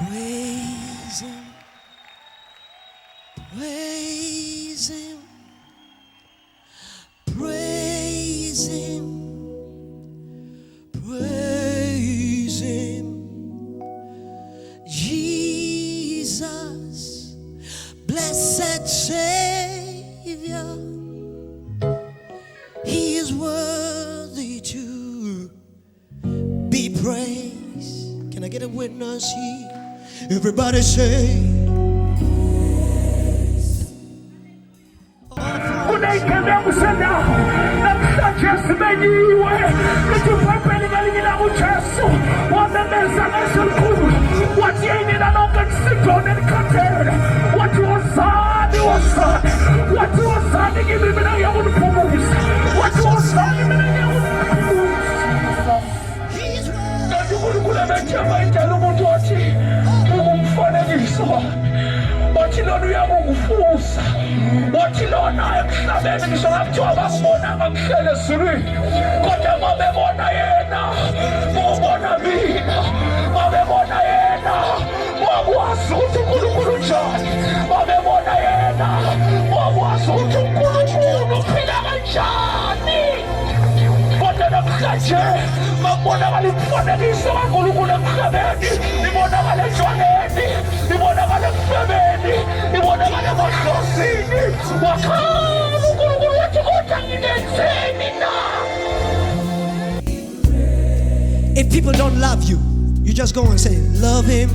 Praise Him, praise Him, praise Him, praise Him. Jesus, blessed Savior, He is worthy to be praised. Can I get a witness here? Everybody say, unaikemea kusema na msajesi menyiwe nitupapeli galingila uchesu wamemeza nesi mkuu watieni na noga nsitone nikatele watu wasani watu wasani gimimina ya unupumuza watu wasani mina ya unupumuza najukuru kule metia maita lumuntu wati mfane jiso Watilonu ya kukufusa Watilona emhlabeni ngisongathiwa bakubona ngakuhlele siri kodwa mabebona yena mobona mina mabebona yena wakwazi ukuthi uNkulunkulu njani mabebona yena wakwazi ukuthi uNkulunkulu uphila kanjani kodwa namhlanje makubonakala imfanekiso kaNkulunkulu emhlabeni ibonakala ejwaneni ibonakala ekufebeni ibonakala emahlosini wakhala uNkulunkulu wathi kodwa nginenzeni na. If people don't love you, you just go and say, love Him.